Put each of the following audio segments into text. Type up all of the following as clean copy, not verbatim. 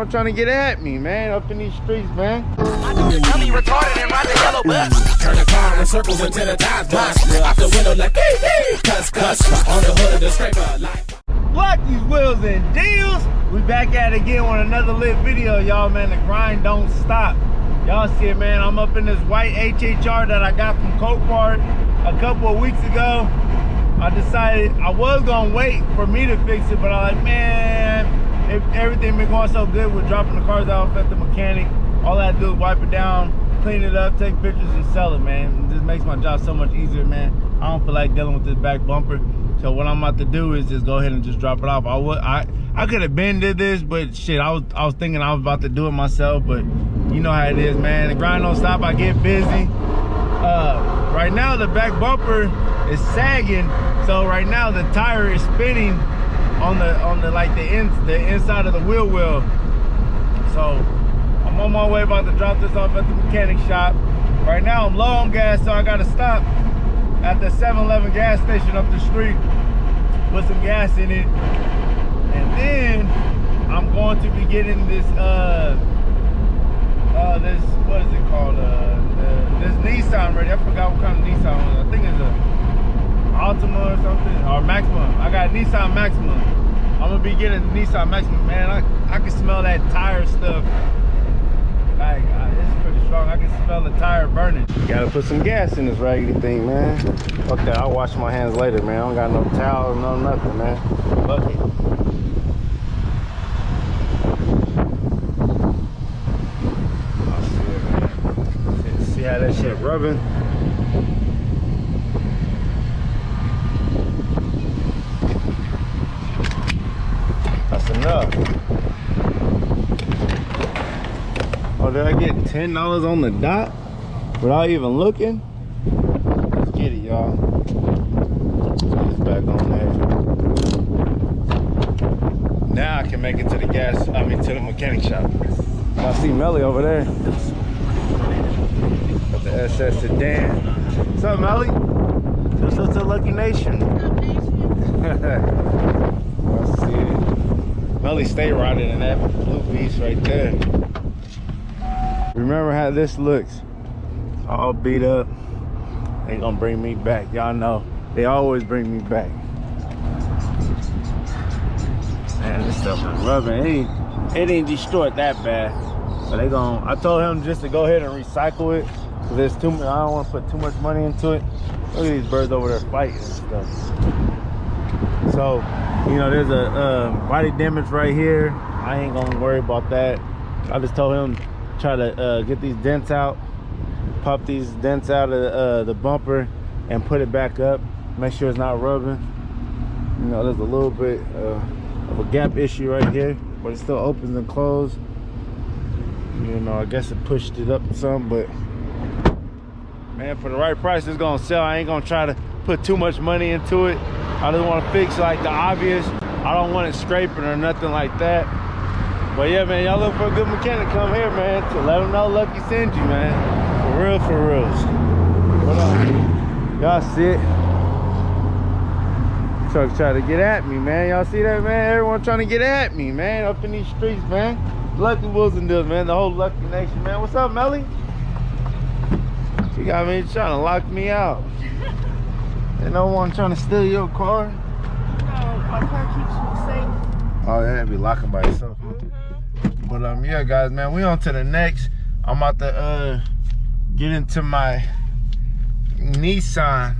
everyone trying to get at me, man, up in these streets, man. I do the dummy retarded and ride the yellow bus. Turn the car in circles until the tires bust. Out the window like cuss. On the hood of the scraper like. Block these wheels and deals. We back at it again on another lit video, y'all, man. The grind don't stop. Y'all see it, man. I'm up in this white HHR that I got from Copart a couple of weeks ago. I decided I was gonna wait for me to fix it, but I was like, man, if everything been going so good with dropping the cars off at the mechanic, all I had to do is wipe it down, clean it up, take pictures, and sell it, man. It just makes my job so much easier, man. I don't feel like dealing with this back bumper. So what I'm about to do is just go ahead and just drop it off. I could have been did this, but shit, I was thinking I was about to do it myself, but you know how it is, man. The grind don't stop. I get busy. Right now the back bumper is sagging, so right now the tire is spinning on the like the inside of the wheel well. So I'm on my way, about to drop this off at the mechanic shop. Right now I'm low on gas, so I gotta stop at the 7-Eleven gas station up the street, put some gas in it, and then I'm going to be getting this this, what is it called, this Nissan ready. I forgot what kind of Nissan it was. I think it's a Altima or something, or Maxima. I got Nissan Maxima. I'm gonna be getting the Nissan Maxima, man. I can smell that tire stuff. Like, it's pretty strong. I can smell the tire burning. Gotta put some gas in this raggedy thing, man. Fuck that, I'll wash my hands later, man. I don't got no towels, no nothing, man. Fuck it. See how that shit rubbing? That's enough. Oh, did I get $10 on the dot without even looking? Let's get it, y'all. Put this back on there. Now I can make it to the to the mechanic shop. I see Melly over there. Got the SS sedan. What's up, Melly? What's to Lucky Nation? I see it. Melly stay riding in that blue beast right there. Remember how this looks? All beat up. They gonna bring me back. Y'all know they always bring me back. Man, this stuff is rubbing. It ain't destroyed that bad. But they gon', I told him just to go ahead and recycle it, cause there's too much. I don't want to put too much money into it. Look at these birds over there fighting and stuff. So, you know, there's a body damage right here. I ain't gonna worry about that. I just told him try to get these dents out, pop these dents out of the bumper, and put it back up. Make sure it's not rubbing. You know, there's a little bit of a gap issue right here, but it still opens and closes. You know, I guess it pushed it up some, but man, for the right price, it's gonna sell. I ain't gonna try to put too much money into it. I just want to fix like the obvious. I don't want it scraping or nothing like that. But yeah, man, y'all look for a good mechanic, come here, man, to let them know Lucky sent you, man. For reals. What up? Y'all see it? Truck trying to get at me, man. Y'all see that, man? Everyone trying to get at me, man, up in these streets, man. Lucky Wilson does, man. The whole Lucky Nation, man. What's up, Melly? She got me trying to lock me out. Ain't no one trying to steal your car? No, my car keeps me safe. Oh, yeah, it'd be locking by itself. But yeah, guys, man, we on to the next. I'm about to get into my Nissan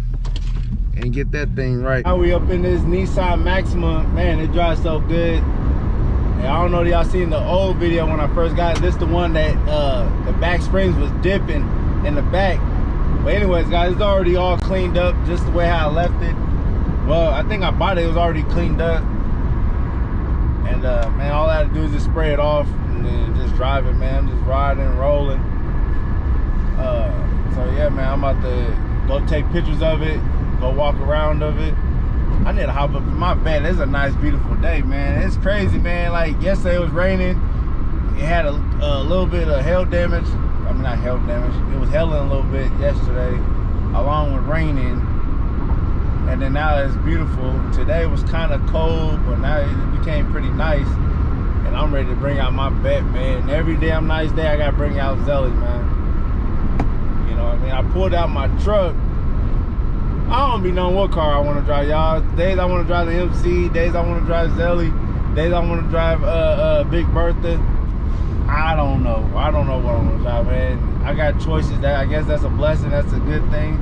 and get that thing right. Now we up in this Nissan Maxima. Man, it drives so good. And I don't know if y'all seen the old video when I first got it. This the one that the back springs was dipping in the back. But anyways, guys, it's already all cleaned up just the way how I left it. Well, I think I bought it, it was already cleaned up. And man, all I had to do is just spray it off and then just drive it, man. I'm just riding and rolling. So yeah, man, I'm about to go take pictures of it, go walk around of it. I need to hop up in my bed. It's a nice, beautiful day, man. It's crazy, man. Like yesterday it was raining. It had a little bit of hail damage. I mean, not hail damage. It was hailing a little bit yesterday, along with raining. And then now it's beautiful. Today was kind of cold, but now it became pretty nice. and I'm ready to bring out my vet, man. Every damn nice day, I gotta bring out Zelly, man. You know what I mean? I pulled out my truck. I don't be knowing what car I want to drive, y'all. Days I want to drive the MC, days I want to drive Zelly, days I want to drive Big Bertha. I don't know. I don't know what I want to drive, man. I got choices. That I guess that's a blessing. That's a good thing.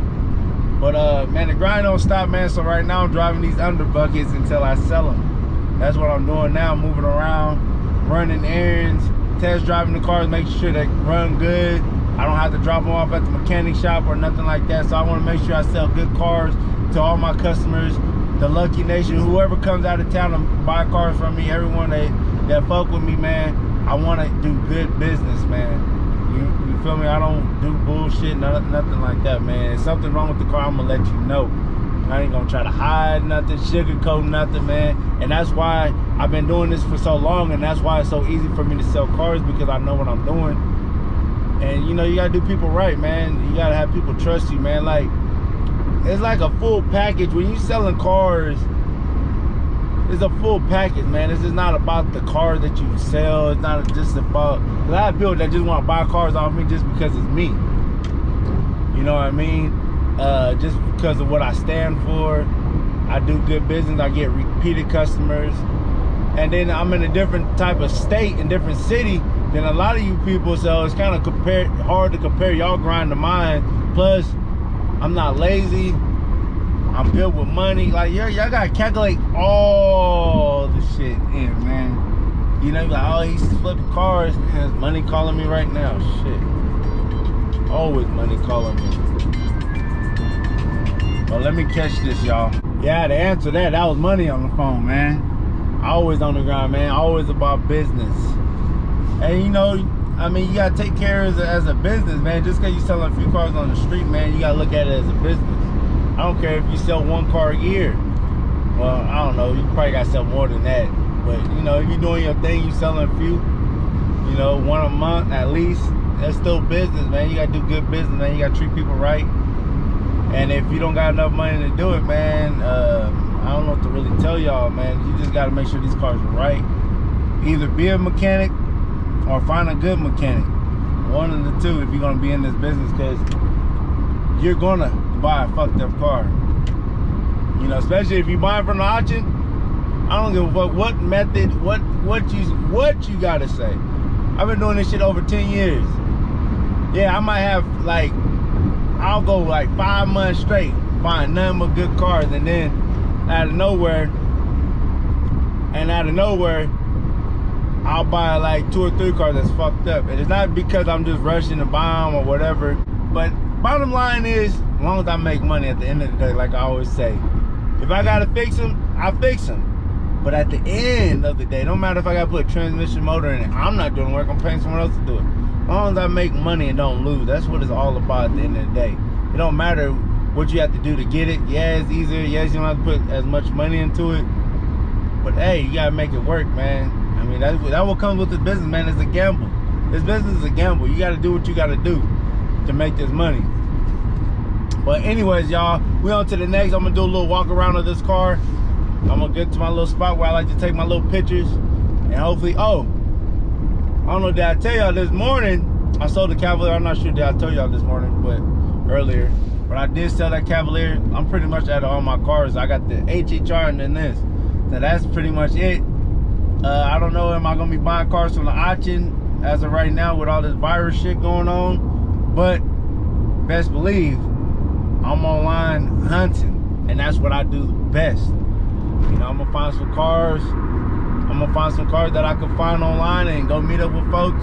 But man, the grind don't stop, man. So right now I'm driving these under buckets until I sell them. That's what I'm doing now. Moving around, running errands, test driving the cars, making sure they run good. I don't have to drop them off at the mechanic shop or nothing like that. So I want to make sure I sell good cars to all my customers, the Lucky Nation, whoever comes out of town to buy cars from me, everyone that fuck with me, man. I want to do good business, man. You feel me? I don't do bullshit, nothing like that, man. If something wrong with the car, I'm gonna let you know. I ain't gonna try to hide nothing, sugarcoat nothing, man. And that's why I've been doing this for so long, and that's why it's so easy for me to sell cars, because I know what I'm doing. And you know, you gotta do people right, man. You gotta have people trust you, man. Like, it's like a full package. When you selling cars, it's a full package, man. This is not about the car that you sell. It's not just about, a lot of people that just want to buy cars off me just because it's me. You know what I mean? Just because of what I stand for. I do good business. I get repeated customers. And then I'm in a different type of state, in different city than a lot of you people. So it's kind of hard to compare y'all grind to mine. Plus, I'm not lazy. I'm good with money. Like, y'all gotta calculate all the shit in, man. You know, like, oh, he's flipping cars. Man, there's money calling me right now. Shit. Always money calling me. Well, let me catch this, y'all. Yeah, to answer that was money on the phone, man. Always on the grind, man. Always about business. And you know, I mean, you gotta take care as a business, man. Just because you're selling a few cars on the street, man, you gotta look at it as a business. I don't care if you sell one car a year. Well, I don't know. You probably got to sell more than that. But, you know, if you're doing your thing, you selling a few, you know, one a month at least, that's still business, man. You got to do good business, man. You got to treat people right. And if you don't got enough money to do it, man, I don't know what to really tell y'all, man. You just got to make sure these cars are right. Either be a mechanic or find a good mechanic. One of the two if you're going to be in this business, because you're going to buy a fucked up car. You know, especially if you buy it from the auction. I don't give a fuck what method, what you gotta say. I've been doing this shit over 10 years. Yeah, I might have, like, I'll go like 5 months straight buying nothing but good cars, and then out of nowhere I'll buy like 2 or 3 cars that's fucked up. And it's not because I'm just rushing to buy them or whatever, but bottom line is, as long as I make money at the end of the day, like I always say, if I gotta fix them, I fix them. But at the end of the day, no matter if I gotta put a transmission motor in it, I'm not doing work, I'm paying someone else to do it. As long as I make money and don't lose, that's what it's all about at the end of the day. It don't matter what you have to do to get it. Yeah, it's easier. Yes, you don't have to put as much money into it. But hey, you gotta make it work, man. I mean, that what comes with this business, man. It's a gamble. This business is a gamble. You gotta do what you gotta do to make this money. But anyways, y'all, we on to the next. I'm gonna do a little walk around of this car. I'm gonna get to my little spot where I like to take my little pictures, and hopefully, oh, I don't know, did I tell y'all this morning I sold the Cavalier? I'm not sure did I tell y'all this morning, but earlier, but I did sell that Cavalier. I'm pretty much out of all my cars. I got the HHR and then this, so that's pretty much it. I don't know, am I gonna be buying cars from the auction as of right now with all this virus shit going on? But best believe I'm online hunting, and that's what I do the best. You know, I'm gonna find some cars. I'm gonna find some cars that I can find online and go meet up with folks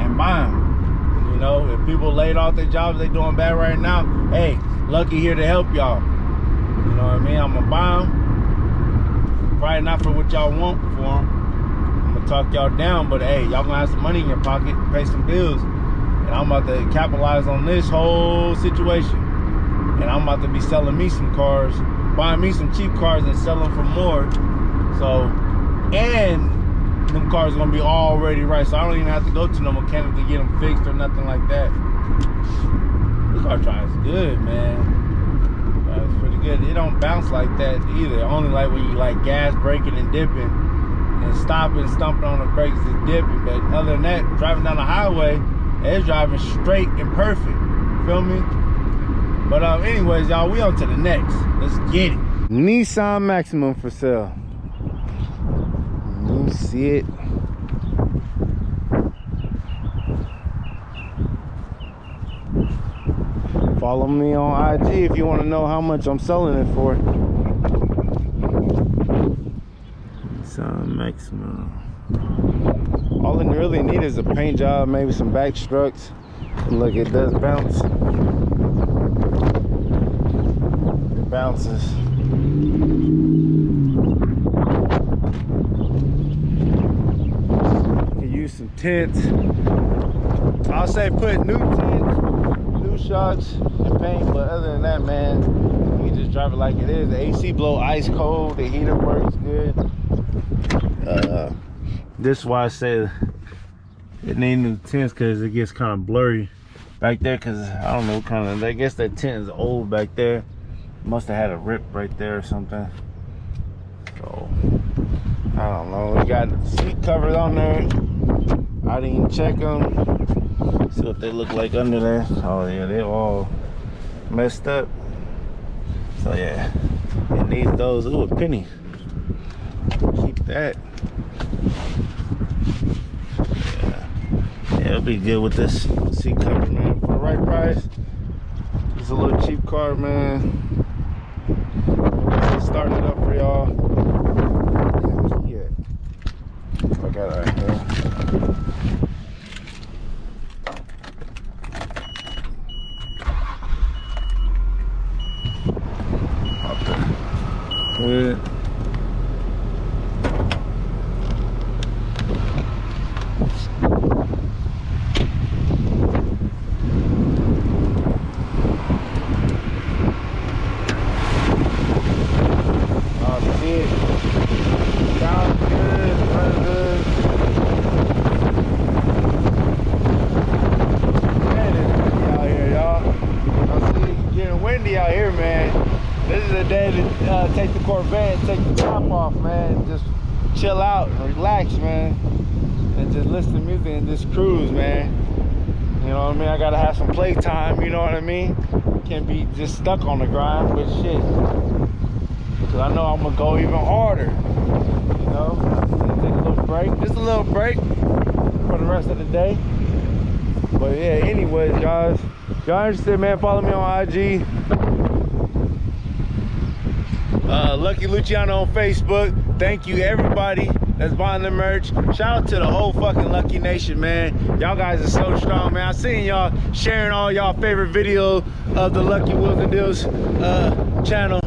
and buy them. You know, if people laid off their jobs, they doing bad right now, hey, Lucky here to help y'all. You know what I mean? I'm gonna buy them. Probably not for what y'all want for them. I'm gonna talk y'all down, but hey, y'all gonna have some money in your pocket, pay some bills. And I'm about to capitalize on this whole situation. And I'm about to be selling me some cars, buying me some cheap cars and selling for more. So, and them cars are gonna be already right. So I don't even have to go to no mechanic to get them fixed or nothing like that. This car drives good, man. It's pretty good. It don't bounce like that either. Only like when you like gas braking and dipping, and stopping, stumping on the brakes and dipping. But other than that, driving down the highway, it's driving straight and perfect. Feel me? But anyways, y'all, we on to the next. Let's get it. Nissan Maxima for sale. You see it. Follow me on IG if you want to know how much I'm selling it for. Nissan Maxima. All it really need is a paint job, maybe some back struts. Look, it does bounce. It bounces. You can use some tints. I'll say put new tints, new shocks, and paint. But other than that, man, you can just drive it like it is. The AC blow ice cold. The heater works good. This is why I say it needs new tints, because it gets kind of blurry back there, because I don't know, kind of, I guess that tint is old back there. Must have had a rip right there or something. So I don't know. We got seat covers on there. I didn't even check them. See what they look like under there. Oh yeah, they're all messed up. So yeah, it needs those. Ooh, a penny. Keep that. Yeah, it'll be good with this seat cover, man. For the right price, it's a little cheap car, man. Let's start it up for y'all. Yeah, I got it right here. Good. Out here, man. This is a day to take the Corvette, take the top off, man. Just chill out and relax, man, and just listen to music and just cruise, man. You know what I mean? I gotta have some playtime, you know what I mean? Can't be just stuck on the grind, but shit, because I know I'm gonna go even harder, you know? Take a little break, just a little break for the rest of the day. But yeah, anyways, guys, if y'all interested, man, follow me on IG. Lucky Luciano on Facebook. Thank you everybody that's buying the merch. Shout out to the whole fucking Lucky Nation, man. Y'all guys are so strong, man. I seen y'all sharing all y'all favorite videos of the Lucky Wheels and Deals channel,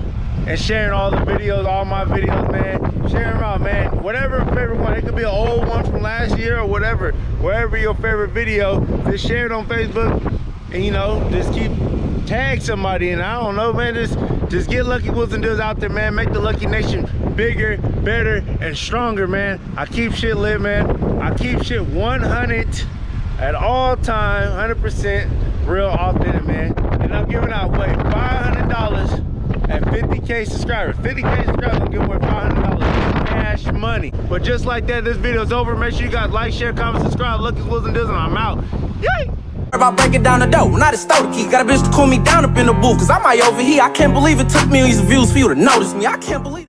and sharing all the videos, all my videos, man. Share them out, man. Whatever favorite one, it could be an old one from last year or whatever. Wherever your favorite video, just share it on Facebook, and you know, just keep tag somebody, and I don't know, man, just get Lucky Wheels and Deals out there, man. Make the Lucky Nation bigger, better, and stronger, man. I keep shit lit, man. I keep shit 100 at all time, 100% real authentic, man. And I'm giving out away $500 at 50K subscribers. 50K subscribers, I'm giving away $500 cash money. But just like that, this video's over. Make sure you guys like, share, comment, subscribe. Lucky Wheels and Deals, and I'm out. Yay! About breaking down the dough, not a stole the key. Got a bitch to cool me down up in the booth, cause I might overheat. I can't believe it took millions of views for you to notice me. I can't believe